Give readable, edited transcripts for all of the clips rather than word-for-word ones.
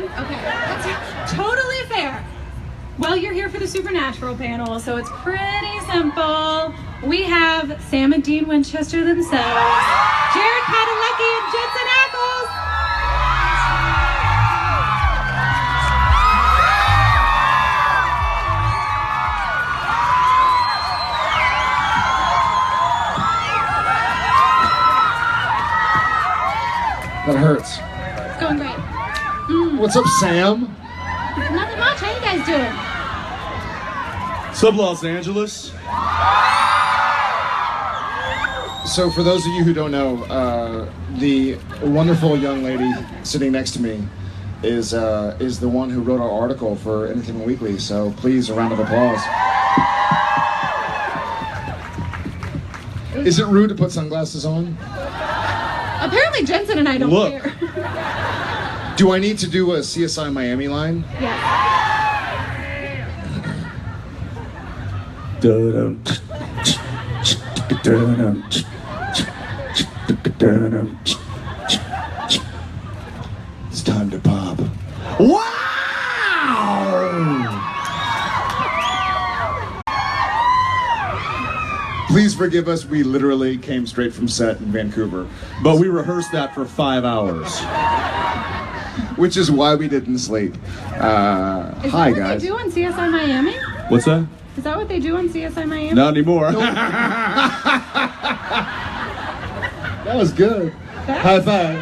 Okay, that's totally fair. Well, you're here for the Supernatural panel, so it's pretty simple. We have Sam and Dean Winchester themselves, Jared Padalecki and Jensen Ackles. That hurts. It's going great. What's up, Sam? Nothing much. How you guys doing? What's up, Los Angeles? So for those of you who don't know, the wonderful young lady sitting next to me is the one who wrote our article for Entertainment Weekly. So please, a round of applause. Is it rude to put sunglasses on? Apparently Jensen and I don't Look. care. Do I need to do a CSI Miami line? Yes. It's time to pop. Wow! Please forgive us, we literally came straight from set in Vancouver. But we rehearsed that for 5 hours. Which is why we didn't sleep. Hi, Is that what guys. they do on CSI Miami? What's that? Is that what they do on CSI Miami? Not anymore. That was good. High five.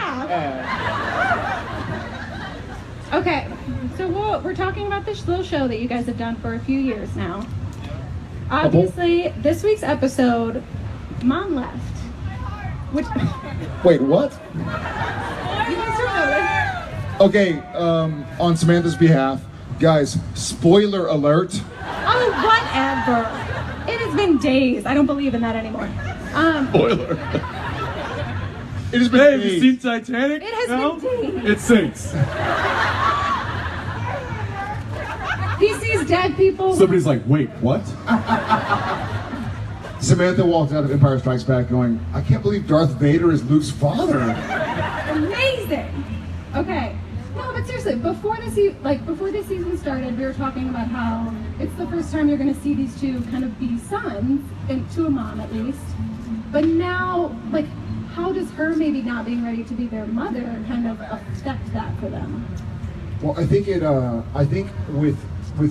Okay, so we're talking about this little show that you guys have done for a few years now. Obviously, this week's episode, Mom left. Which Wait, what? you guys don't know it. Okay, on Samantha's behalf, guys, spoiler alert. Oh, whatever. It has been days. I don't believe in that anymore. Spoiler. It has been Hey, have you days. seen Titanic? It has No? been days. It sinks. He sees dead people. Somebody's like, wait, what? Samantha walked out of Empire Strikes Back going, I can't believe Darth Vader is Luke's father. Amazing. Okay. No, but seriously, before this season started, we were talking about how it's the first time you're going to see these two kind of be sons, and to a mom at least. But now, like, how does her maybe not being ready to be their mother kind of affect that for them? Well, I think I think with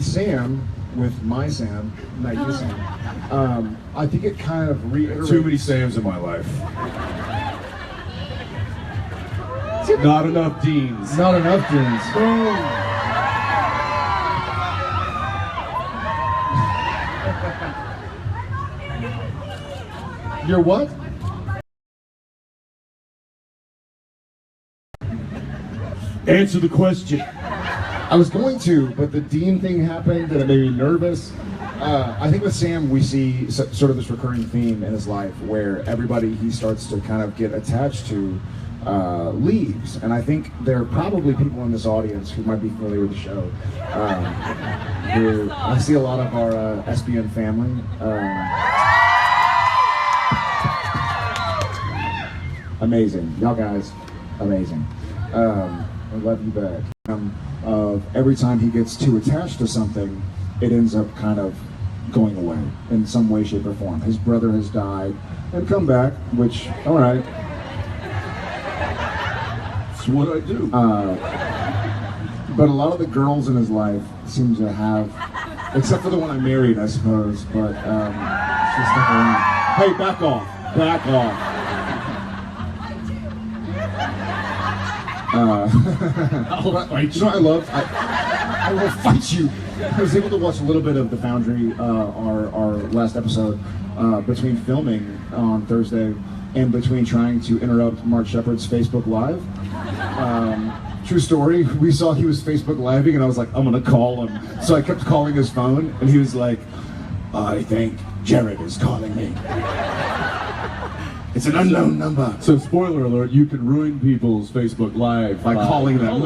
Sam, with my Sam, not you Sam, I think it kind of reiterates. Too many Sams in my life. Too many- Not enough Deans. Not enough Deans. You're what? Answer the question. I was going to, but the Dean thing happened and it made me nervous. I think with Sam, we see sort of this recurring theme in his life where everybody he starts to kind of get attached to leaves. And I think there are probably people in this audience who might be familiar with the show. Who I see a lot of our SBN family. Amazing. Y'all guys, amazing. I love you back. Of every time he gets too attached to something, it ends up kind of going away in some way, shape, or form. His brother has died and come back, which, all right. It's what I do. But a lot of the girls in his life seem to have, except for the one I married, I suppose, but she's stuck around. Hey, back off. Back off. I'll fight You know what I will fight you. I was able to watch a little bit of The Foundry, our last episode, between filming on Thursday and between trying to interrupt Mark Shepard's Facebook Live. True story, we saw he was Facebook Living and I was like, I'm gonna call him. So I kept calling his phone and he was like, I think Jared is calling me. It's an unknown number. So, spoiler alert, you can ruin people's Facebook Live By calling them.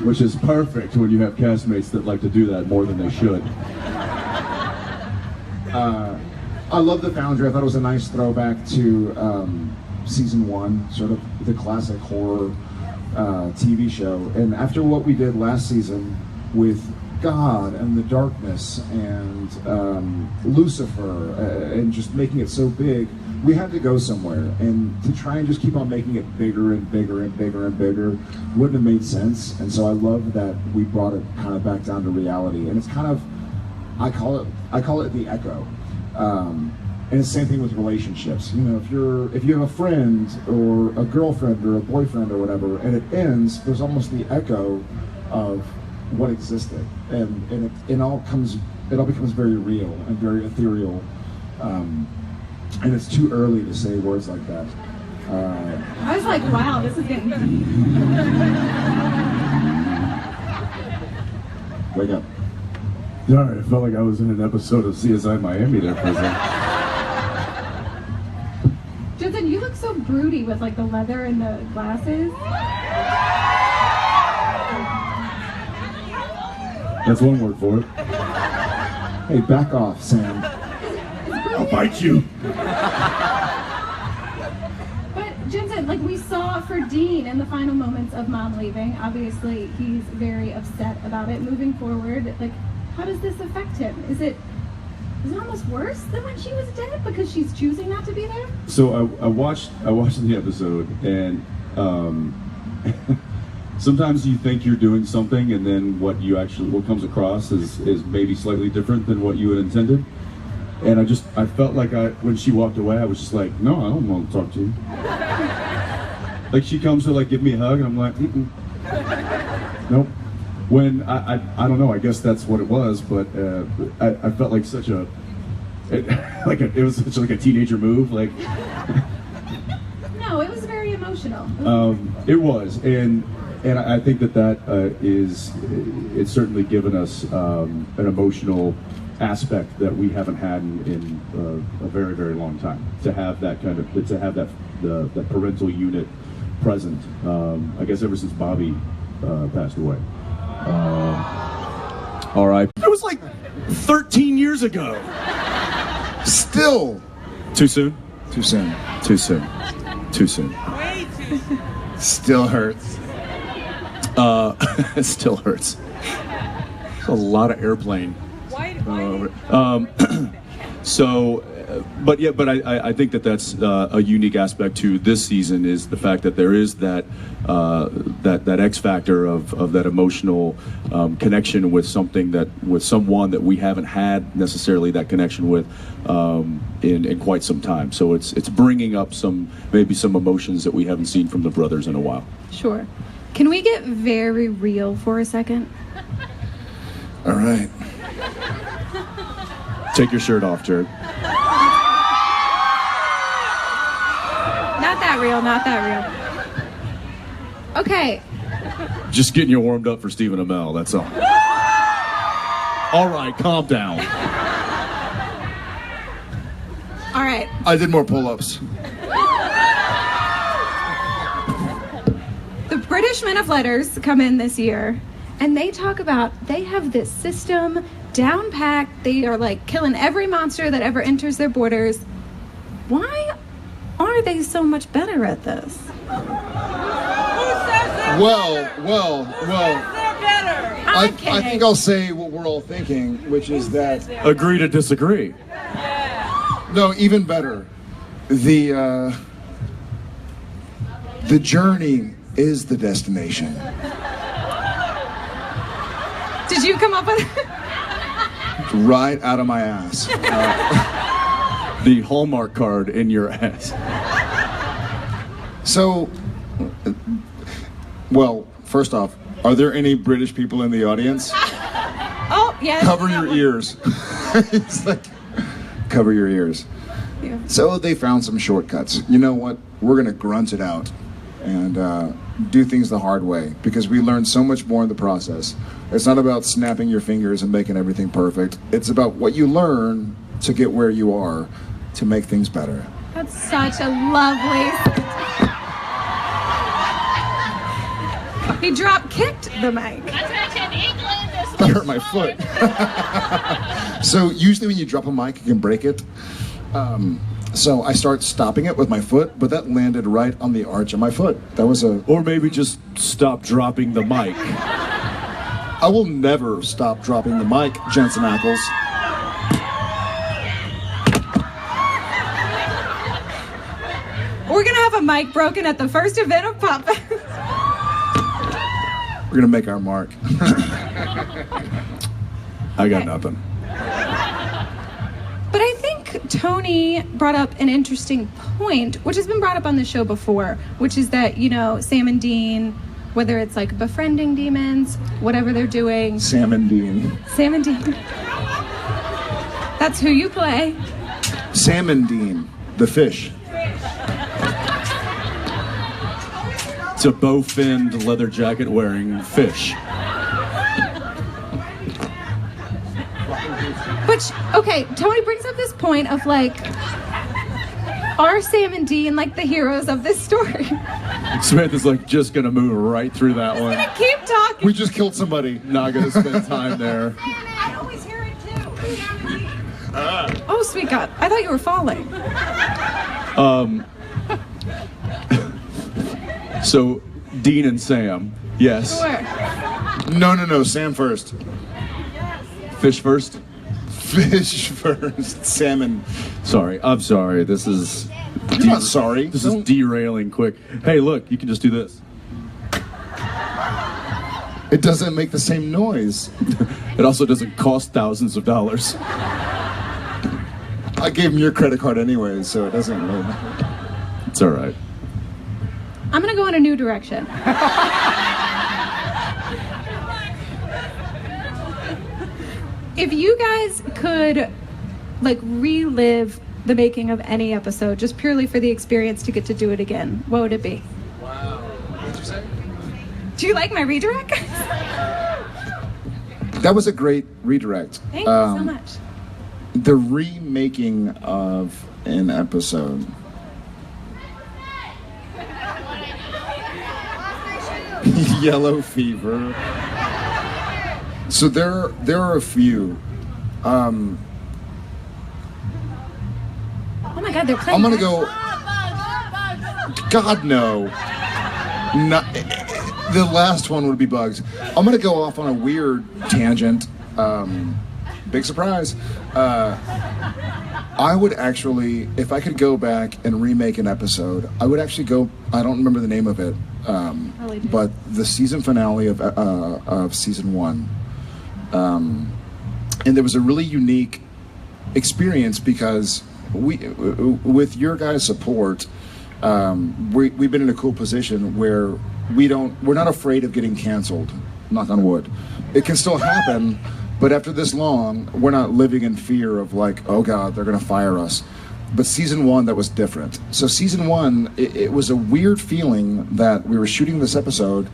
Which is perfect when you have castmates that like to do that more than they should. I love The Foundry. I thought it was a nice throwback to season 1, sort of the classic horror TV show. And after what we did last season with God and the darkness and Lucifer and just making it so big, we had to go somewhere. And to try and just keep on making it bigger and bigger and bigger and bigger wouldn't have made sense. And so I love that we brought it kind of back down to reality. And it's kind of, I call it the echo. And it's the same thing with relationships. You know, if you have a friend or a girlfriend or a boyfriend or whatever, and it ends, there's almost the echo of what existed, and it all becomes very real and very ethereal. And it's too early to say words like that. I was like, wow, this is getting deep. Wake up. Sorry, I felt like I was in an episode of CSI Miami there for a second. Jensen, you look so broody with like the leather and the glasses. That's one word for it. Hey, back off, Sam. I'll bite you. But Jensen, like we saw for Dean in the final moments of Mom leaving, obviously he's very upset about it. Moving forward, like how does this affect him? Is it almost worse than when she was dead because she's choosing not to be there? So I watched the episode, and sometimes you think you're doing something, and then what comes across is maybe slightly different than what you had intended. And I felt like when she walked away, I was just like, no, I don't want to talk to you. Like she comes to like give me a hug, and I'm like, nope. When I don't know, I guess that's what it was, but I felt like it was such like a teenager move, like. No, it was very emotional. It was, and I think that it's certainly given us an emotional aspect that we haven't had in a very, very long time. To have that the parental unit present, I guess ever since Bobby passed away. All right. It was like 13 years ago. Still. Too soon? Too soon. Too soon. Too soon. Way too soon. Still hurts. It still hurts. It's a lot of airplane. But I think that's a unique aspect to this season is the fact that there is that X factor of that emotional connection with someone that we haven't had necessarily that connection with in quite some time. So it's bringing up maybe some emotions that we haven't seen from the brothers in a while. Sure. Can we get very real for a second? All right. Take your shirt off, Jared. Not that real. Okay. Just getting you warmed up for Stephen Amell, that's all. All right, calm down. All right. I did more pull-ups. The British Men of Letters come in this year, and they talk about they have this system down packed. They are like killing every monster that ever enters their borders. Why are they so much better at this? Who says they're Well. better? I think I'll say what we're all thinking, which is that Agree to disagree. no, even better. The journey is the destination. Did you come up with Right out of my ass. The Hallmark card in your ass. So, well, first off, are there any British people in the audience? Oh, yes. Cover your ears. It's like, cover your ears. Yeah. So they found some shortcuts. You know what? We're going to grunt it out and do things the hard way because we learned so much more in the process. It's not about snapping your fingers and making everything perfect. It's about what you learn to get where you are to make things better. That's such a lovely... He drop-kicked the mic. That hurt my foot. So usually when you drop a mic, you can break it. So I start stopping it with my foot, but that landed right on the arch of my foot. That was a... Or maybe just stop dropping the mic. I will never stop dropping the mic, Jensen Ackles. We're gonna have a mic broken at the first event of PopFest. We're gonna make our mark. I got nothing. But I think Tony brought up an interesting point, which has been brought up on the show before, which is that, you know, Sam and Dean, whether it's like befriending demons, whatever they're doing. Sam and Dean. Sam and Dean. That's who you play. Sam and Dean, the fish. It's a bow-finned, leather jacket-wearing fish. But, okay, Tony brings up this point of like, are Sam and Dean like the heroes of this story? Samantha's like just gonna move right through that one. Keep talking. We just killed somebody. Not gonna spend time there. I always hear it too. Oh, sweet God. I thought you were falling. So, Dean and Sam, yes. Sure. No. Sam first. Fish first? Fish first. Salmon. Sorry, I'm sorry. This is... You're not sorry. This is derailing quick. Hey, look, you can just do this. It doesn't make the same noise. It also doesn't cost thousands of dollars. I gave him your credit card anyway, so it doesn't really matter. It's all right. I'm gonna go in a new direction. If you guys could, like, relive the making of any episode, just purely for the experience to get to do it again, what would it be? Wow. Do you like my redirect? That was a great redirect. Thank you so much. The remaking of an episode. Yellow fever. So there are a few. Oh my God, they're playing. I'm gonna go. God no. Not, the last one would be bugs. I'm gonna go off on a weird tangent. Big surprise. I would actually, if I could go back and remake an episode, I would actually go. I don't remember the name of it, but the season finale of season 1. And there was a really unique experience because with your guys' support, we've been in a cool position where we're not afraid of getting canceled. Knock on wood. It can still happen, but after this long, we're not living in fear of like, oh God, they're gonna fire us. But season 1, that was different. So season 1, it was a weird feeling that we were shooting this episode,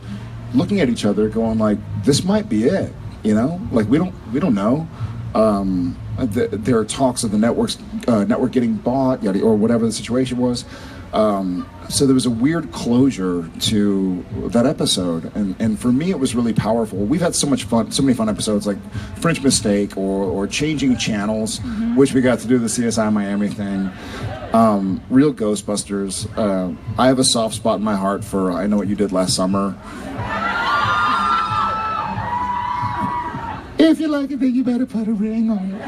looking at each other, going like, this might be it. You know, like we don't know. There are talks of the network getting bought, or whatever the situation was. So there was a weird closure to that episode, and for me it was really powerful. We've had so much fun, so many fun episodes like French Mistake or Changing Channels, which we got to do the CSI Miami thing. Real Ghostbusters. I have a soft spot in my heart for I Know What You Did Last Summer. If you like it, then you better put a ring on it.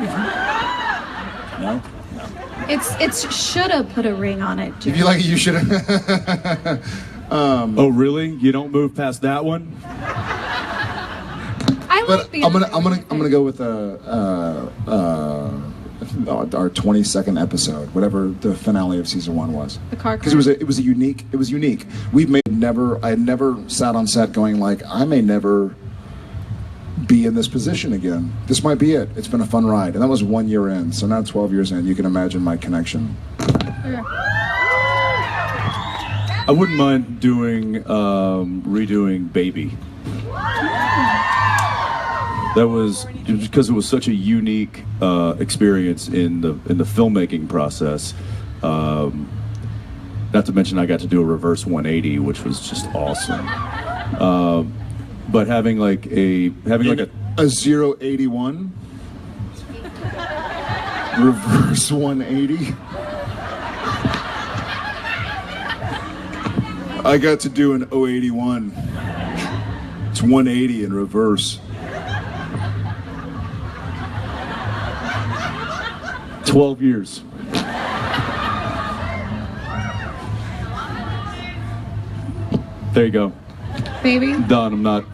No? It's shoulda put a ring on it, Jerry. If you like it, you should. Oh, really? You don't move past that one? I But like the. I'm gonna go with our 22nd episode, whatever the finale of season 1 was. The car Because it was unique. I never sat on set going like, I may never be in this position again. This might be it. It's been a fun ride. And that was 1 year in. So now 12 years in, you can imagine my connection. I wouldn't mind redoing Baby. That was because it was such a unique experience in the filmmaking process. Not to mention I got to do a reverse 180, which was just awesome. But having like a 081 reverse 180. I got to do an 081. It's 180 in reverse. 12 years. There you go. Baby. Done. I'm not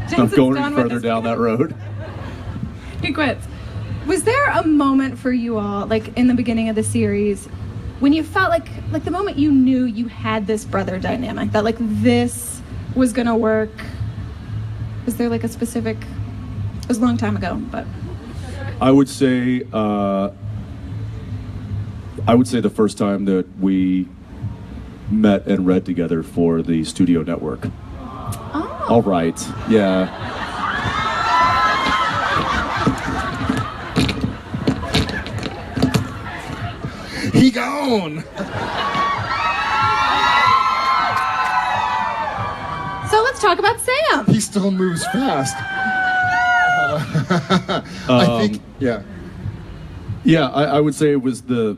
Jensen's going done any with further this. down that road. He quits. Was there a moment for you all, like in the beginning of the series, when you felt like the moment you knew you had this brother dynamic, that like this was gonna work? Was there like a specific? It was a long time ago, but I would say the first time that we met and read together for the Studio Network. oh, All right. Yeah. He gone. so let's talk about Sam. He still moves fast. I think, yeah. Yeah, I would say it was the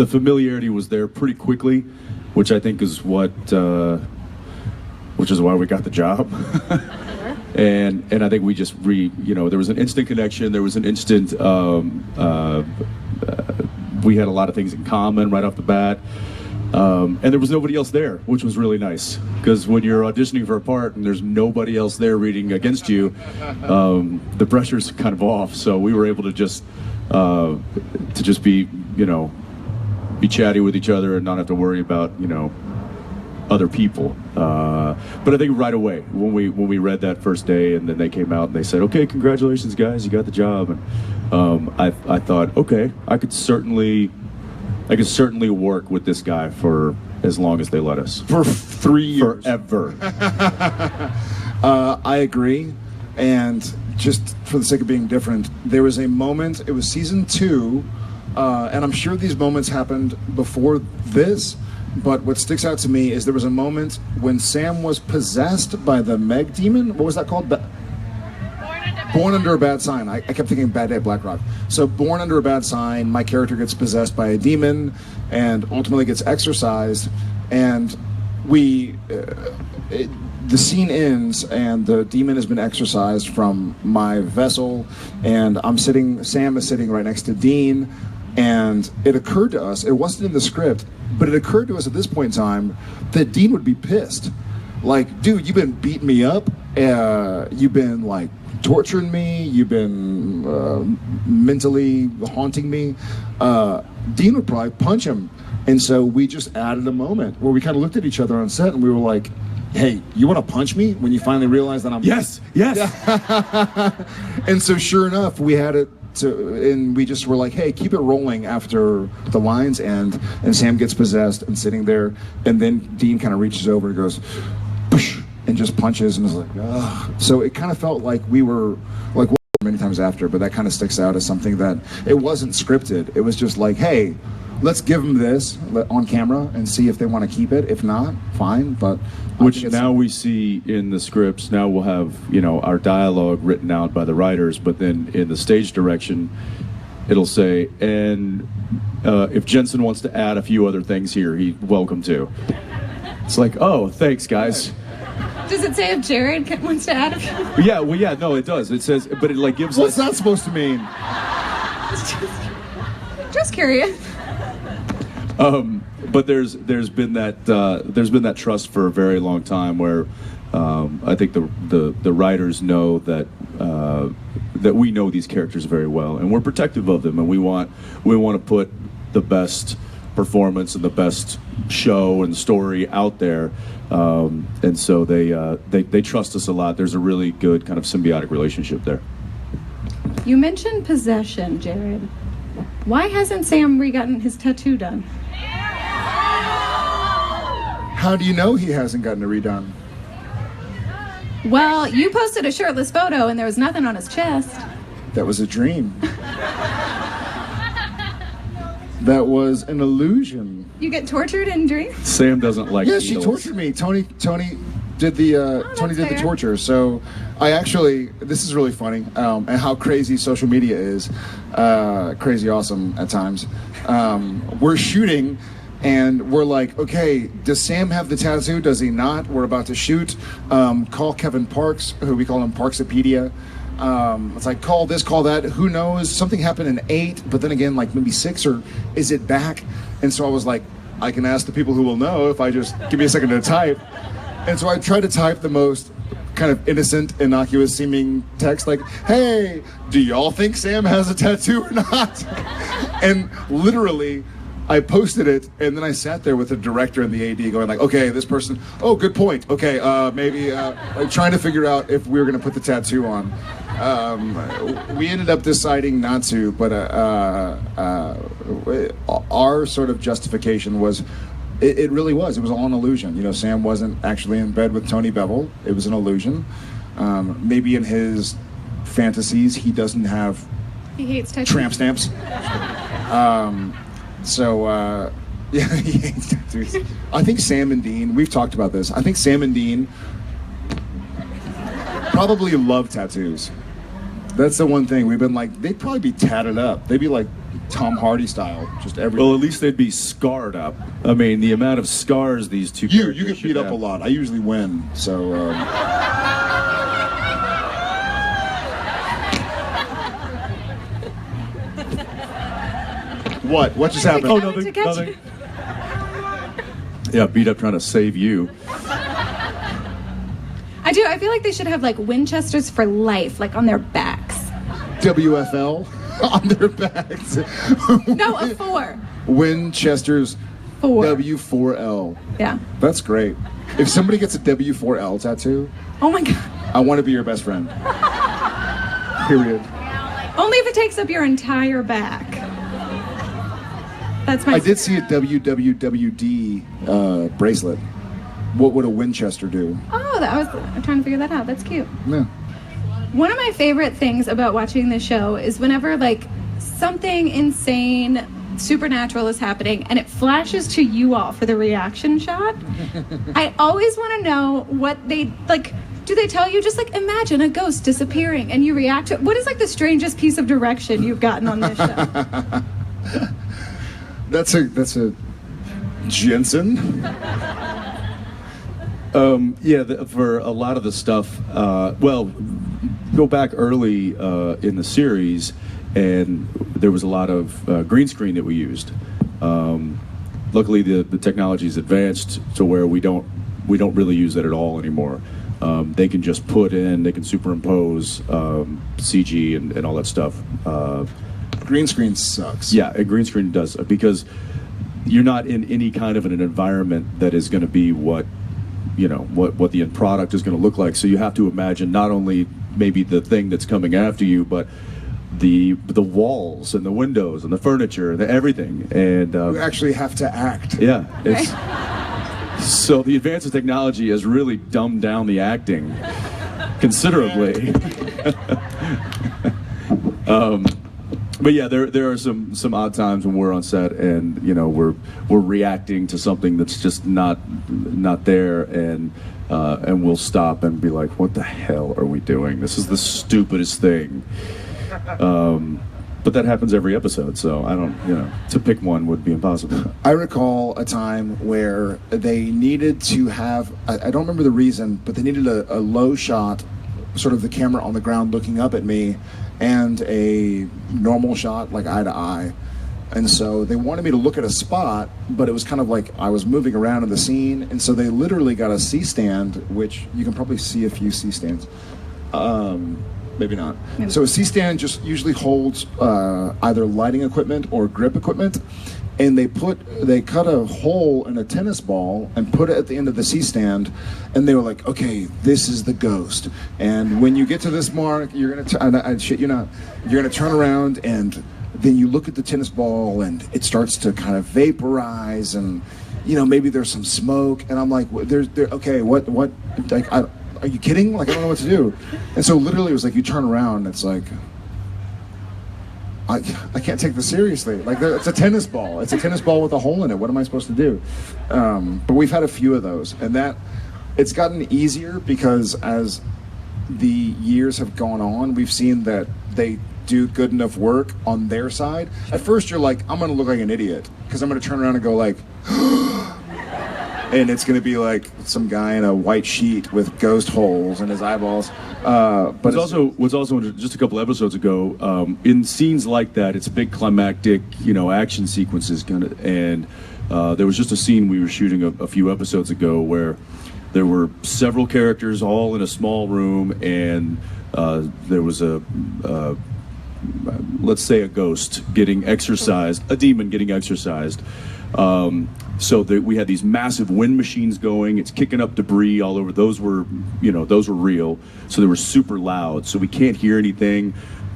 familiarity was there pretty quickly, which I think is which is why we got the job. and I think we just there was an instant connection. There was an instant. We had a lot of things in common right off the bat. And there was nobody else there, which was really nice. Because when you're auditioning for a part and there's nobody else there reading against you, the pressure's kind of off. So we were able to just be, be chatty with each other and not have to worry about, other people. But I think right away when we read that first day and then they came out and they said, "Okay, congratulations, guys, you got the job." And I thought, okay, I could certainly work with this guy for as long as they let us. For 3 years. Forever. I agree. And just for the sake of being different, there was a moment, it was season 2, and I'm sure these moments happened before this, but what sticks out to me is there was a moment when Sam was possessed by the Meg demon. What was that called? Born Under a Bad Sign. I kept thinking Bad Day at Black Rock. So Born Under a Bad Sign, my character gets possessed by a demon and ultimately gets exorcised. And the scene ends and the demon has been exorcised from my vessel, and Sam is sitting right next to Dean, and it occurred to us, it wasn't in the script, but it occurred to us at this point in time that Dean would be pissed. Like, dude, you've been beating me up, you've been like torturing me, you've been mentally haunting me. Dean would probably punch him. And so we just added a moment where we kind of looked at each other on set and we were like, "Hey, you want to punch me?" When you finally realized that I'm... Yes. And so sure enough, we had it and we just were like, "Hey, keep it rolling after the lines end," and Sam gets possessed and sitting there, and then Dean kind of reaches over and goes, "Push," and just punches, and is like, ugh. So it kind of felt like we were like many times after, but that kind of sticks out as something that it wasn't scripted. It was just like, "Hey, let's give them this on camera and see if they want to keep it. If not, fine." But which now we see in the scripts. Now we'll have our dialogue written out by the writers, but then in the stage direction, it'll say, "And if Jensen wants to add a few other things here, he's welcome to." It's like, oh, thanks, guys. Does it say if Jared wants to add a few? Yeah, no, it does. It says, but it like gives What's us... that supposed to mean? Just curious. But there's been that trust for a very long time where I think the writers know that we know these characters very well and we're protective of them, and we want to put the best performance and the best show and story out there, and so they trust us a lot. There's a really good kind of symbiotic relationship there. You mentioned possession, Jared. Why hasn't Sam gotten his tattoo done? How do you know he hasn't gotten it redone? Well, you posted a shirtless photo and there was nothing on his chest. That was a dream. That was an illusion. You get tortured in dreams? Sam doesn't like Yeah, she needles. tortured me. Tony did the fair. torture. So I actually, this is really funny, and how crazy social media is, crazy awesome at times. We're shooting, And we're like, okay, does Sam have the tattoo? Does he not? We're about to shoot. Call Kevin Parks, who we call him Parksopedia. It's like, call this, call that. Who knows? Something happened in 8, but then again, like maybe 6, or is it back? And so I was like, I can ask the people who will know if I just give me a second to type. And so I tried to type the most kind of innocent, innocuous seeming text like, hey, do y'all think Sam has a tattoo or not? And literally, I posted it, and then I sat there with the director and the AD going like, okay, this person, oh, good point. Okay, maybe, like trying to figure out if we were going to put the tattoo on. We ended up deciding not to, but our sort of justification was, it really was. It was all an illusion. You know, Sam wasn't actually in bed with Tony Bevel. It was an illusion. Maybe in his fantasies, he doesn't have He hates tattoos. tramp stamps. Yeah, he hates tattoos. I think Sam and Dean, we've talked about this. I think Sam and Dean probably love tattoos. That's the one thing. We've been like, they'd probably be tatted up. They'd be like Tom Hardy style, just everything. Well, at least they'd be scarred up. I mean, the amount of scars these two You characters get should beat up have. a lot. I usually win, so. What just happened? Oh, Coming nothing, to get nothing. you. Yeah, beat up trying to save you. I do. I feel like they should have like Winchesters for life, like on their backs. WFL on their backs. No, a 4. Winchester's 4. W4L. Yeah. That's great. If somebody gets a W4L tattoo, Oh my God. I want to be your best friend. Period. Only if it takes up your entire back. That's my. I did see a WWWD bracelet. What would a Winchester do? Oh, I'm trying to figure that out. That's cute. Yeah. One of my favorite things about watching this show is whenever like something insane supernatural is happening and it flashes to you all for the reaction shot. I always want to know what they like. Do they tell you just like imagine a ghost disappearing and you react to it? What is like the strangest piece of direction you've gotten on this show? That's a Jensen. For a lot of the stuff, go back early in the series, and there was a lot of green screen that we used. Luckily, the technology's advanced to where we don't really use that at all anymore. They can just they can superimpose CG and all that stuff. Green screen sucks. Yeah, a green screen does, because you're not in any kind of an environment that is going to be what the end product is going to look like. So you have to imagine not only maybe the thing that's coming after you, but the walls and the windows and the furniture and everything. And You actually have to act. yeah, it's so the advance of technology has really dumbed down the acting considerably. But yeah, there are some odd times when we're on set and we're reacting to something that's just not there, and we'll stop and be like, what the hell are we doing? This is the stupidest thing. But that happens every episode, so I don't, to pick one would be impossible. I recall a time where they needed to have, I don't remember the reason, but they needed a low shot, sort of the camera on the ground looking up at me, and a normal shot, like eye to eye. And so they wanted me to look at a spot, but it was kind of like I was moving around in the scene. And so they literally got a C-stand, which you can probably see a few C-stands. Maybe not. Maybe. So a C-stand just usually holds either lighting equipment or grip equipment. And they cut a hole in a tennis ball and put it at the end of the C-stand, and they were like, okay, this is the ghost. And when you get to this mark, you're gonna I shit you not, you're gonna turn around, and then you look at the tennis ball and it starts to kind of vaporize, and maybe there's some smoke, and I'm like, okay, what like, are you kidding? Like, I don't know what to do. And so literally it was like you turn around and it's like, I can't take this seriously. Like, it's a tennis ball. It's a tennis ball with a hole in it. What am I supposed to do? But we've had a few of those, and it's gotten easier because as the years have gone on, we've seen that they do good enough work on their side. At first, you're like, I'm going to look like an idiot because I'm going to turn around and go like, and it's going to be like some guy in a white sheet with ghost holes in his eyeballs. But Was also just a couple episodes ago, in scenes like that, it's big climactic, action sequences and there was just a scene we were shooting a few episodes ago where there were several characters all in a small room, and there was let's say a ghost getting exorcised, a demon getting exorcised. So we had these massive wind machines going. It's kicking up debris all over. Those were real. So they were super loud. So we can't hear anything,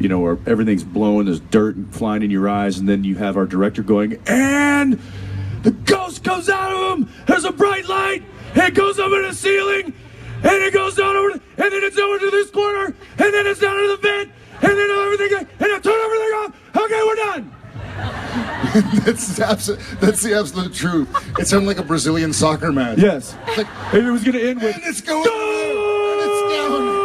or everything's blowing. There's dirt flying in your eyes. And then you have our director going, and the ghost comes out of him. There's a bright light. And it goes up in the ceiling. And it goes down over, and then it's over to this corner. And then it's down to the vent. And then everything, and I turn everything off. Okay, we're done. That's the absolute truth. It sounded like a Brazilian soccer match. Yes. It's like, And it was going to end with, and it's going and it's down.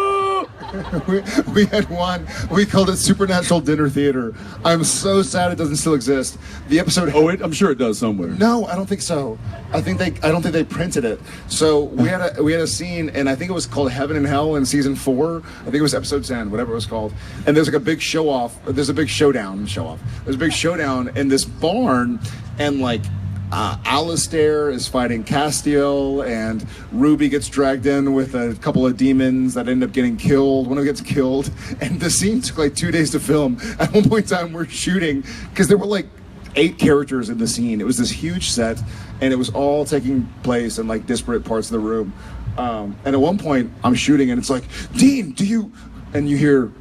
we had one. We called it Supernatural Dinner Theater. I'm so sad it doesn't still exist. The episode. I'm sure it does somewhere. No, I don't think so. I don't think they printed it. So we had a scene, and I think it was called Heaven and Hell in season 4. I think it was episode 10, whatever it was called. And there's like a big show off. There's a big showdown. There's a big showdown in this barn, and like Alistair is fighting Castiel, and Ruby gets dragged in with a couple of demons that end up getting killed. One of them gets killed, and the scene took like 2 days to film. At one point in time, we're shooting because there were like 8 characters in the scene. It was this huge set, and it was all taking place in like disparate parts of the room. And at one point, I'm shooting, and it's like, Dean, do you? And you hear.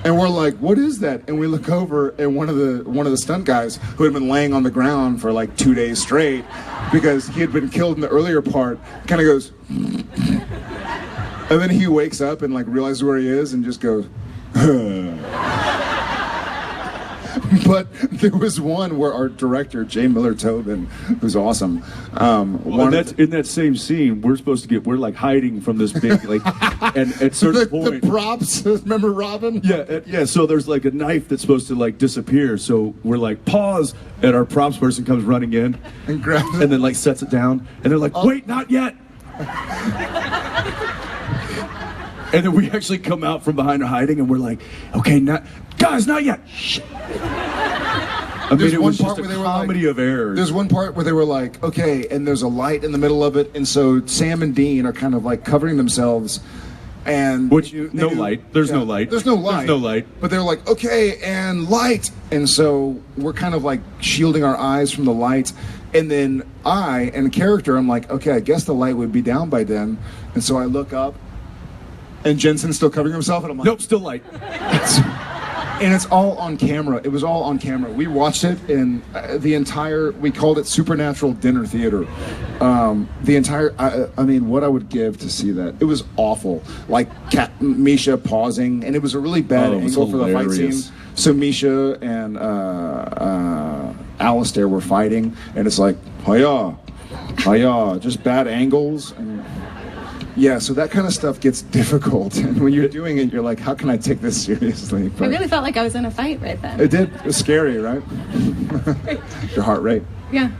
And we're like, what is that? And we look over, and one of the stunt guys who had been laying on the ground for like 2 days straight because he had been killed in the earlier part, kind of goes, and then he wakes up and like realizes where he is and just goes, But there was one where our director, Jay Miller Tobin, who's awesome. In that same scene, we're like hiding from this big, like, and at certain point. The props, remember Robin? Yeah. So there's like a knife that's supposed to like disappear. So we're like, pause, and our props person comes running in and grabs it, and then like sets it down, and they're like, wait, not yet. And then we actually come out from behind our hiding, and we're like, okay, not yet. Shh. I mean, it was just a comedy of errors. There's one part where they were like, okay, and there's a light in the middle of it, and so Sam and Dean are kind of like covering themselves, and There's no light. There's no light. But they're like, okay, and light, and so we're kind of like shielding our eyes from the light, and then in character, I'm like, okay, I guess the light would be down by then, and so I look up, and Jensen's still covering himself, and I'm like, nope, still light. And it's all on camera. It was all on camera. We watched it in we called it Supernatural Dinner Theater. I mean, what I would give to see that. It was awful. Like Misha pausing, and it was a really bad angle for the fight scene. So Misha and Alistair were fighting, and it's like, hiya, just bad angles. And yeah, so that kind of stuff gets difficult, and when you're doing it, you're like, how can I take this seriously? But I really felt like I was in a fight right then. It did. It was scary, right? Your heart rate. Yeah.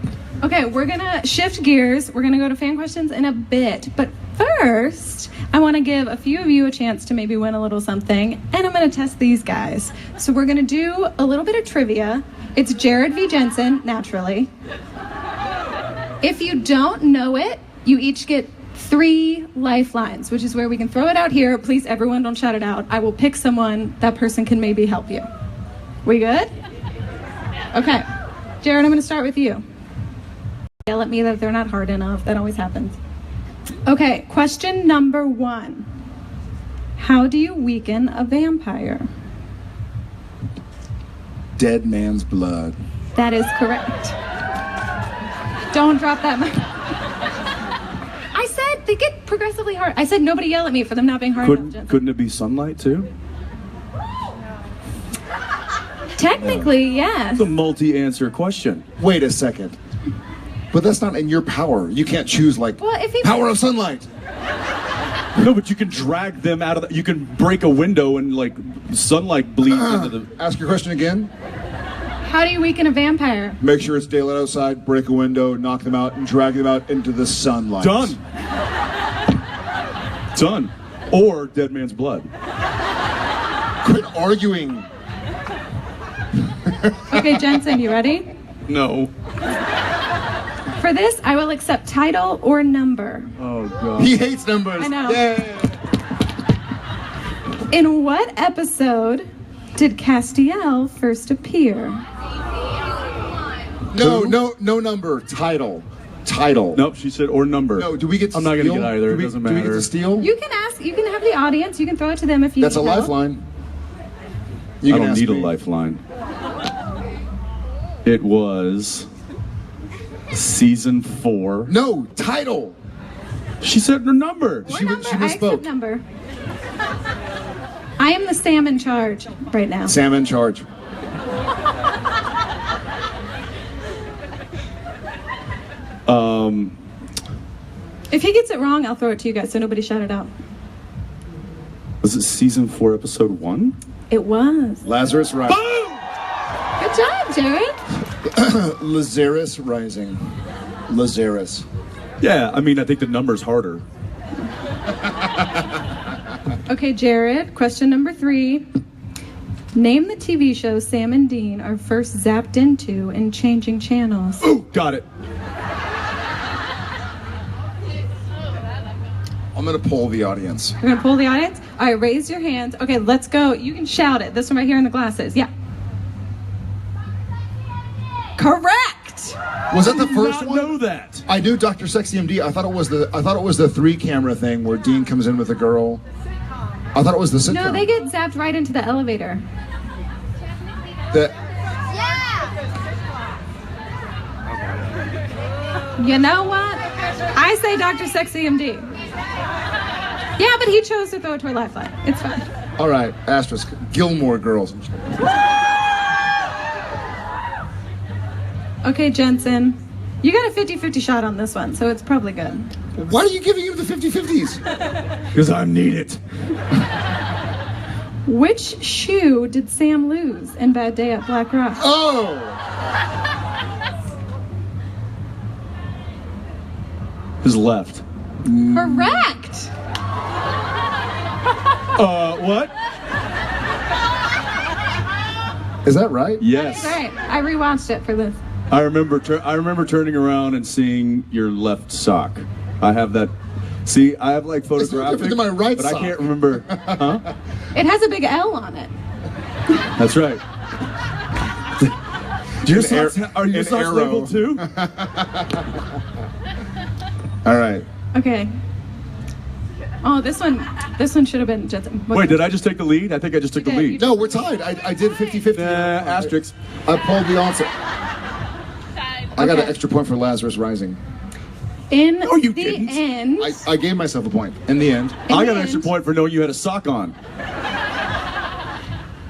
Okay, we're gonna shift gears. We're gonna go to fan questions in a bit, but first, I want to give a few of you a chance to maybe win a little something, and I'm gonna test these guys. So we're gonna do a little bit of trivia. It's Jared v. Jensen, naturally. If you don't know it, you each get 3 lifelines, which is where we can throw it out here. Please, everyone, don't shout it out. I will pick someone. That person can maybe help you. We good? Okay. Jared, I'm going to start with you. Yell at me that they're not hard enough. That always happens. Okay, question number 1. How do you weaken a vampire? Dead man's blood. That is correct. Don't drop that mic. I said they get progressively hard. I said nobody yell at me for them not being hard enough. Couldn't it be sunlight too? Technically, yes. It's a multi-answer question. Wait a second. But that's not in your power. You can't choose power of sunlight. No, but you can drag them out of you can break a window and like sunlight bleeds into the... Ask your question again. How do you weaken a vampire? Make sure it's daylight outside, break a window, knock them out, and drag them out into the sunlight. Done. Done. Or dead man's blood. Quit arguing. Okay, Jensen, you ready? No. For this, I will accept title or number. Oh god. He hates numbers. I know. Yay. In what episode did Castiel first appear? No number. Title. Nope, she said or number. No, do we get to I'm not steal? gonna get either. Do It doesn't we matter. get to steal? You can ask, you can have the audience, you can throw it to them if you That's a need help. lifeline. You I can don't ask need a me. lifeline. It was season 4. No, title. She said her number. Or She number, I misspoke. accept number. I am the Sam in charge right now. Sam in charge. If he gets it wrong, I'll throw it to you guys so nobody shout it out. Was it season 4, episode 1? It was. Lazarus Rising. Good job, Jared. Lazarus Rising. Lazarus. Yeah, I mean, I think the number's harder. Okay, Jared, question number 3. Name the TV show Sam and Dean are first zapped into in changing channels. Ooh, got it. I'm going to poll the audience. We're gonna pull the audience. All right, raise your hands. Okay, let's go. You can shout it. This one right here in the glasses. Yeah. Correct. Was that the I first did not one? know that. I knew Dr. Sexy MD. I thought it was the 3-camera thing where Dean comes in with a girl. I thought it was the sitcom. No, they get zapped right into the elevator. The- You know what? I say Dr. Sexy MD. Yeah, but he chose to throw it to a lifeline. It's fine. all right, asterisk. Gilmore Girls. Okay, Jensen. You got a 50-50 shot on this one, so it's probably good. Why are you giving him the 50-50s? Because I need it. Which shoe did Sam lose in Bad Day at Black Rock? Oh! His left. Correct. What? Is that right? Yes. All right, I rewatched it for this. I remember turning around and seeing your left sock. I have that. See, I have like It's no photographic, different than my right but sock. I can't remember. Huh? It has a big L on it. That's right. Do your An socks, are your an socks arrow. labeled too? All right. Okay. Oh, this one should have been Jensen. What- Wait, did I just take the lead? I think I just took the You did. lead. No, we're tied. I did 50-50. Asterisks. I pulled the answer. I got an Okay. extra point for Lazarus Rising. In No, you the didn't. end, I gave myself a point. In the end. I got the an extra end- point for knowing you had a sock on.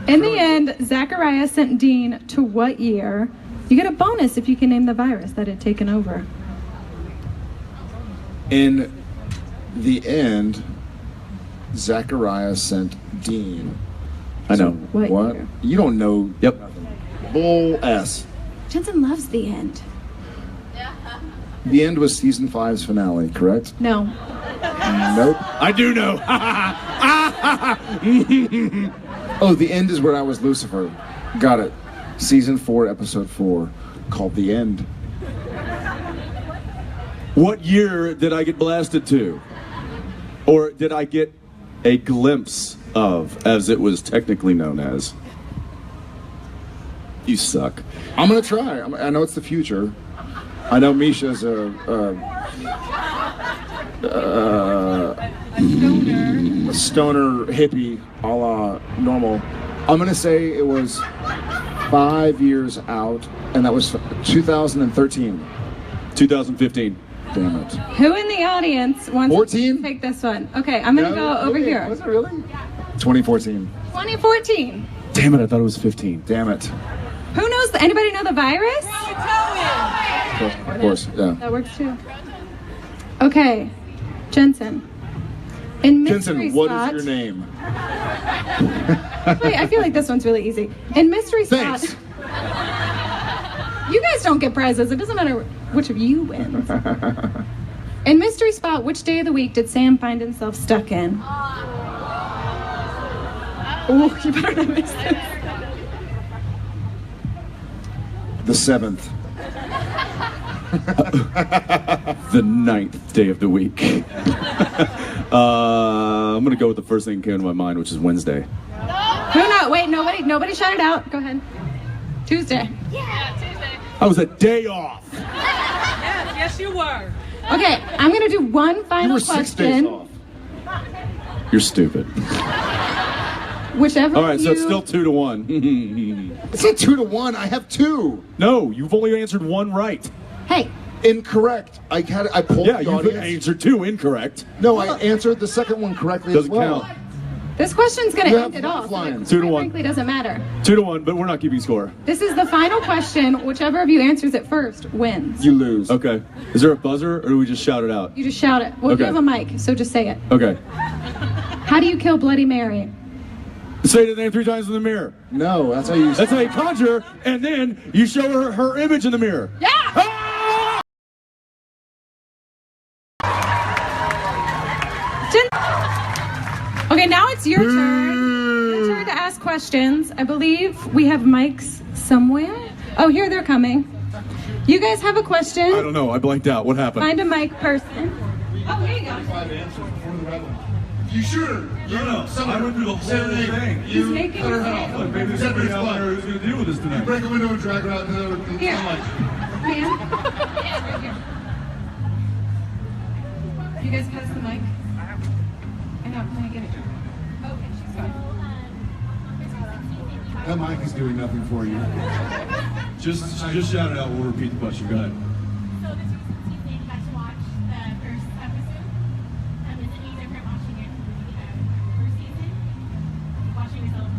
in the end, Zachariah sent Dean to what year? You get a bonus if you can name the virus that had taken over. In the end, Zachariah sent Dean. I know. What? year? You don't know. Yep. Bull S. Jensen loves the end. The end was season 5's finale, correct? No. Nope. I do know. Oh, the end is where I was Lucifer. Got it. Season 4, episode 4, called The End. What year did I get blasted to? Or did I get a glimpse of, as it was technically known as? You suck. I'm gonna try. I know it's the future. I know Misha's a stoner hippie, a la normal. I'm gonna say it was 5 years out, and that was 2013. 2015. Damn it. Who in the audience wants 14? to take this one? Okay, I'm gonna go over here. Was it really? 2014. 2014. Damn it, I thought it was 15. Damn it. Who knows? Anybody know the virus? Of course, yeah. That works too. Okay, Jensen. In Mystery Jensen, what Spot. is your name? Wait, I feel like this one's really easy. In Mystery Spot. Thanks. You guys don't get prizes. It doesn't matter which of you wins. In Mystery Spot, which day of the week did Sam find himself stuck in? Oh, you better not miss this. The 7th. The 9th day of the week. I'm gonna go with the first thing that came to my mind, which is Wednesday. Who knows? Wait, nobody shout it out. Go ahead. Tuesday. Yeah, Tuesday. I was a day off. Yes, you were. Okay, I'm gonna do one You final were 6 days question. off. You're stupid. Whichever All right, so it's you- still 2-1. It's not 2-1. I have 2. No, you've only answered one right. Hey, Incorrect. I pulled Yeah, the you've audience. answered 2 incorrect. No, I answered the second one correctly Doesn't as well. count. this question's gonna You end have it off. lifelines. 2-1. Frankly, doesn't matter. 2-1, but we're not keeping score. This is the final question. Whichever of you answers it first wins. You lose. Okay. Is there a buzzer, or do we just shout it out? You just shout it. Well, Okay. you have a mic, so just say it. Okay. How do you kill Bloody Mary? Say the name 3 times in the mirror. No, that's how you. That's how you conjure, and then you show her image in the mirror. Yeah! Ah! Okay, now it's your turn. Your turn to ask questions. I believe we have mics somewhere. Oh, here they're coming. You guys have a question? I don't know. I blanked out. What happened? Find a mic person. Oh, here you go. You sure? No. I went through the whole thing. He's making cut her his head hand. off. Maybe there's somebody out there who's going to deal with this You tonight. break a window and drag her out into the Here. sunlight. Man. Yeah, right here. You guys pass the mic. I know. Can I get it? Okay, she's fine. That mic is doing nothing for you. Just shout it out. We'll repeat the question. Go ahead. So this was Tuesday, you got to watch the first episode. Is it any different watching it from the first season? Watching yourself?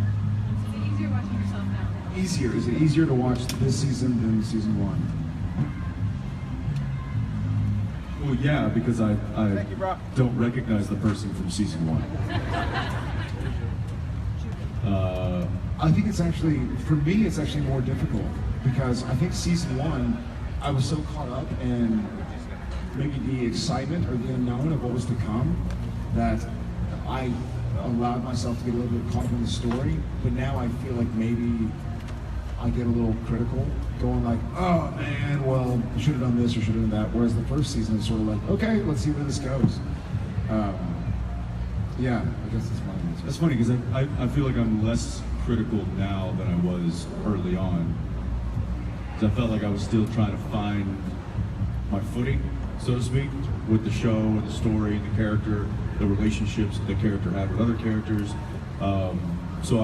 Is it easier watching yourself now? Easier. Is it easier to watch this season than season 1? Well, yeah, because I don't recognize the person from season 1. I think it's actually, for me, it's actually more difficult because I think season 1, I was so caught up in maybe the excitement or the unknown of what was to come that I allowed myself to get a little bit caught up in the story. But now I feel like maybe I get a little critical, going like, oh man, well, you should have done this or should have done that. Whereas the first season is sort of like, okay, let's see where this goes. Yeah, I guess that's my answer. That's funny because I feel like I'm less critical now than I was early on. Because I felt like I was still trying to find my footing, so to speak, with the show and the story and the character, the relationships that the character had with other characters. So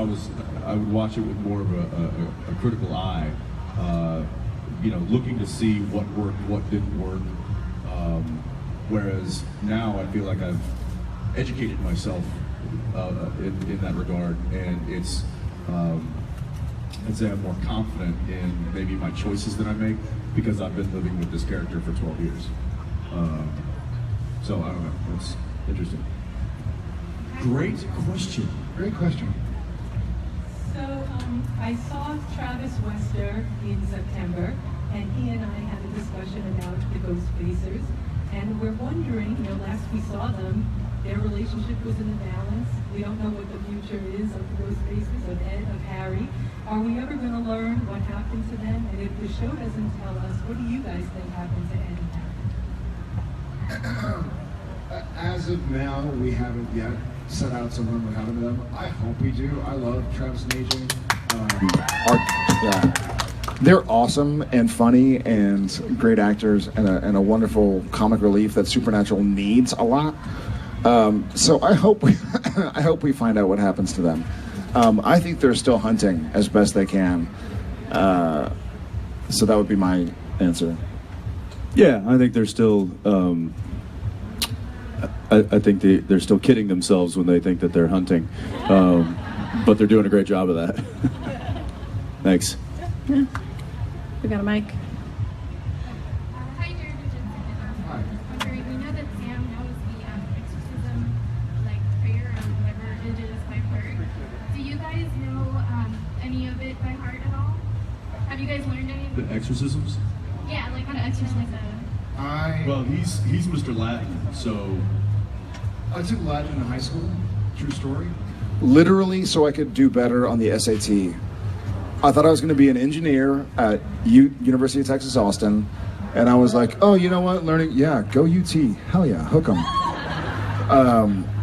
I would watch it with more of a critical eye, looking to see what worked, what didn't work. Whereas now I feel like I've educated myself in that regard, and it's I'd say I'm more confident in maybe my choices that I make because I've been living with this character for 12 years. So I don't know. That's interesting. Great question. Great question. So I saw Travis Wester in September, and he and I had a discussion about the Ghost Facers, and we're wondering, last we saw them, their relationship was in a balance. We don't know what the future is of the Ghost Facers, of Ed, of Harry. Are we ever going to learn what happened to them? And if the show doesn't tell us, what do you guys think happened to Ed and Harry? As of now, we haven't yet set out to learn what happened to them. I hope we do. I love Travis and AJ. They're awesome and funny and great actors and a wonderful comic relief that Supernatural needs a lot. So I hope we find out what happens to them. I think they're still hunting as best they can. So that would be my answer. Yeah, I think they're still. I think they're still kidding themselves when they think that they're hunting, but they're doing a great job of that. Thanks. Yeah. We got a mic. Hi, Jared. Hi. We know that Sam knows the exorcism, like prayer or whatever it is by heart. Do you guys know any of it by heart at all? Have you guys learned any of the exorcisms? Yeah, like how to exercise Well, he's Mr. Latin, so I took Latin in high school. True story. Literally so I could do better on the SAT. I thought I was going to be an engineer at University of Texas, Austin. And I was like, oh, you know what? Learning, yeah, go UT. Hell yeah, hook 'em.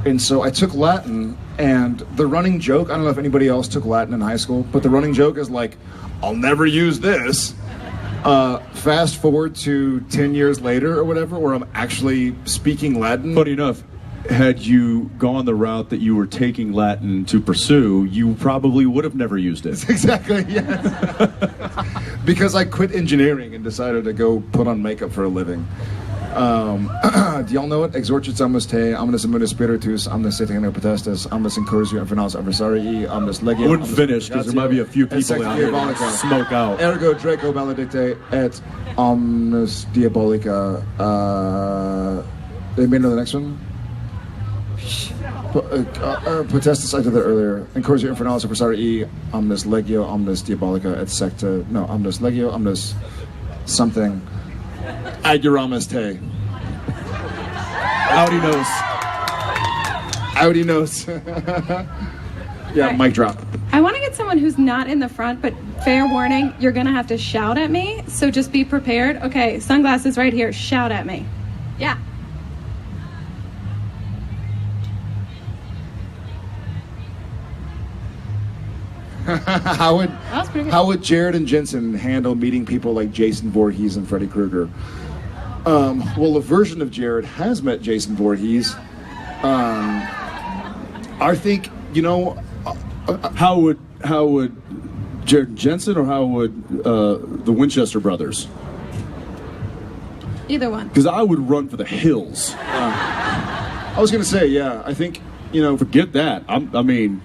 And so I took Latin, and the running joke, I don't know if anybody else took Latin in high school, but the running joke is like, I'll never use this. Fast forward to 10 years later or whatever, where I'm actually speaking Latin. funny enough, had you gone the route that you were taking Latin to pursue, you probably would have never used it. Exactly, yes. Because I quit engineering and decided to go put on makeup for a living. Do y'all know it? Exorcit amus te, omnis immunis spiritus, omnis satanic potestas, omnis incursio infernals adversarii, omnis legio. I wouldn't finish because there might be a few people out here that smoke out. Ergo Draco maledicte et omnis diabolica. They made another next one? Potestas I did that earlier. Incursio infernals adversarii, omnis legio, omnis diabolica et secta. No, omnis legio, omnis something. Aguramus te. Audi knows. Audi knows. Yeah, Right. mic drop. I want to get someone who's not in the front, but fair warning, you're going to have to shout at me, so just be prepared. Okay, sunglasses right here, shout at me. Yeah. How would That was pretty good. how would Jared and Jensen handle meeting people like Jason Voorhees and Freddy Krueger? Well, a version of Jared has met Jason Voorhees. I think, you know, How would Jared Jensen or how would the Winchester brothers? Either one. Because I would run for the hills. I was gonna say, yeah, I think, you know, Forget that. I mean,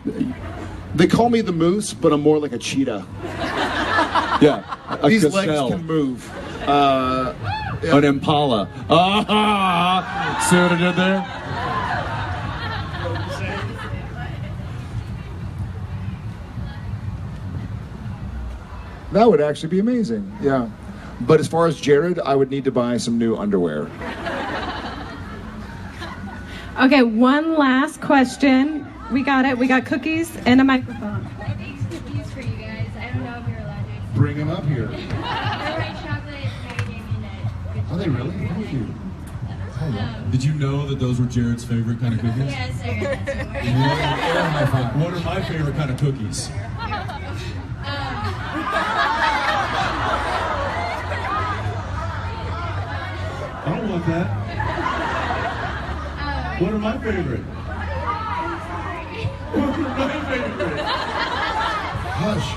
they call me the moose, but I'm more like a cheetah. yeah. A These gazelle. legs can move. An impala. Ah, see what I did there? That would actually be amazing. Yeah. But as far as Jared, I would need to buy some new underwear. Okay, one last question. We got it. We got cookies and a microphone. I baked cookies for you guys. I don't know if you're allowed to. Bring him up here. They're white chocolate, macadamia nut. Are they really? Thank you. Did you know that those were Jared's favorite kind of cookies? Yes, sir. That's what What are my favorite kind of cookies? I don't want that. What are my favorite? What are my favorite? Hush.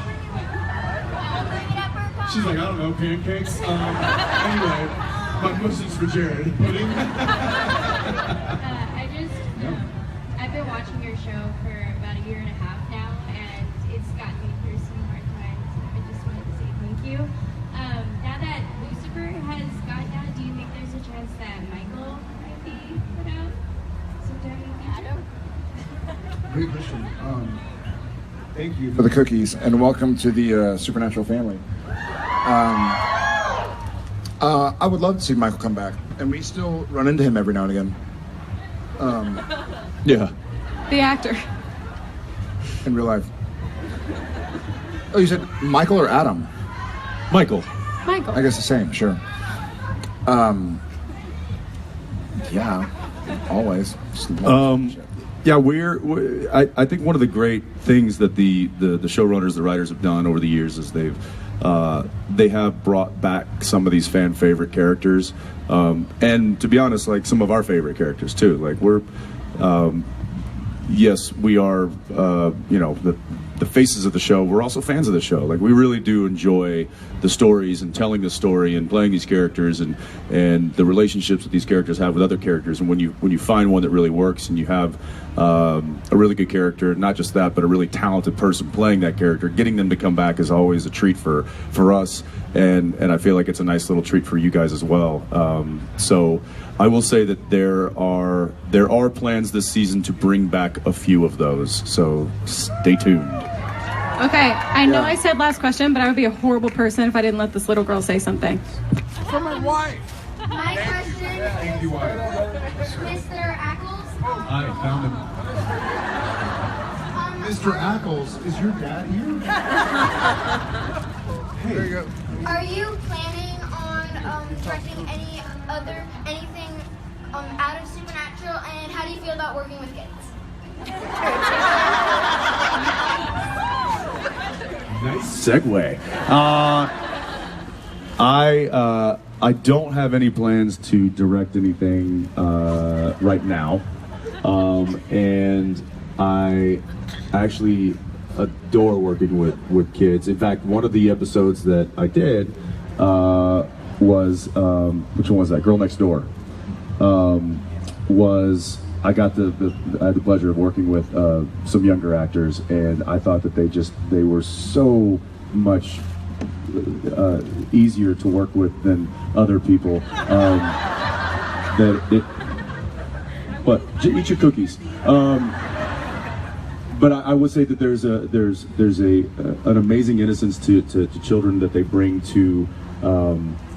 She's like, I don't know, pancakes. Anyway, my question's for Jared. Pudding? I've been watching your show for about a year and a half now, and it's gotten me through some hard times. I just wanted to say thank you. Now that Lucifer has gotten out, do you think there's a chance that Michael might be put out sometime in the future? Great question. Thank you For the cookies, and welcome to the Supernatural family. I would love to see Michael come back, and we still run into him every now and again. Yeah. The actor. In real life. Oh, you said Michael or Adam? Michael. Michael. I guess the same, sure. Yeah, always. Just love shit. Yeah, I think one of the great things that the showrunners, the writers have done over the years is they have brought back some of these fan favorite characters, and to be honest, like some of our favorite characters too. Like yes, we are, the faces of the show. We're also fans of the show. Like we really do enjoy the stories and telling the story and playing these characters and the relationships that these characters have with other characters. And when you find one that really works and you have a really good character, not just that, but a really talented person playing that character, getting them to come back is always a treat for us. And I feel like it's a nice little treat for you guys as well. So I will say that there are plans this season to bring back a few of those. So stay tuned. Okay, I know Yeah. I said last question, but I would be a horrible person if I didn't let this little girl say something. From my wife. My question is Mr. Ackles. I found him. Mr. Ackles, is your dad here? There you go. Are you planning on directing anything out of Supernatural, and how do you feel about working with kids? Nice segue. I don't have any plans to direct anything right now, and I actually adore working with kids. In fact, one of the episodes that I did was which one was that? Girl Next Door. Was I got I had the pleasure of working with some younger actors, and I thought that they were so much easier to work with than other people. But eat your cookies. But I would say that there's an amazing innocence to children that they bring to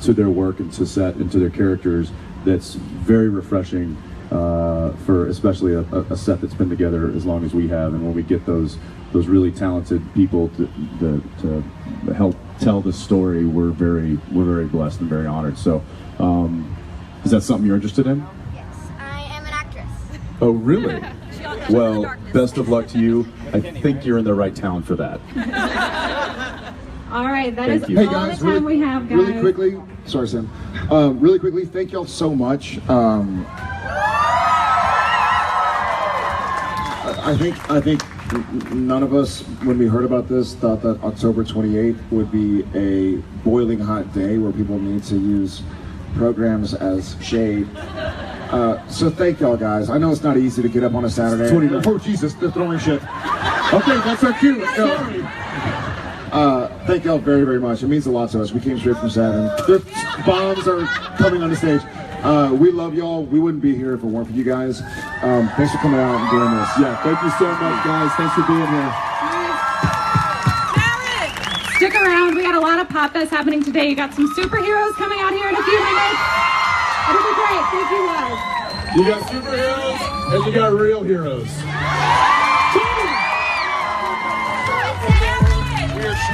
their work and to set and to their characters that's very refreshing. For especially a set that's been together as long as we have, and when we get those really talented people to help tell the story, we're very blessed and very honored. So, is that something you're interested in? Yes, I am an actress. Oh, really? Well, best of luck to you. I think you're in the right town for that. All right, that Thank is you. Hey all guys, the time we have, guys. really quickly. Sorry, Sam. Really quickly, thank y'all so much. I think none of us, when we heard about this, thought that October 28th would be a boiling hot day where people need to use programs as shade. So thank y'all guys. I know it's not easy to get up on a Saturday. Oh Jesus, they're throwing shit. Okay, that's our cue. Thank y'all very, very much. It means a lot to us. We came straight from Saturn. The bombs are coming on the stage. We love y'all. We wouldn't be here if it weren't for you guys. Thanks for coming out and doing this. Yeah, thank you so much, guys. Thanks for being here. Stick around. We got a lot of PopFest happening today. You got some superheroes coming out here in a few minutes. It'll be great. Thank you guys. You got superheroes and you got real heroes.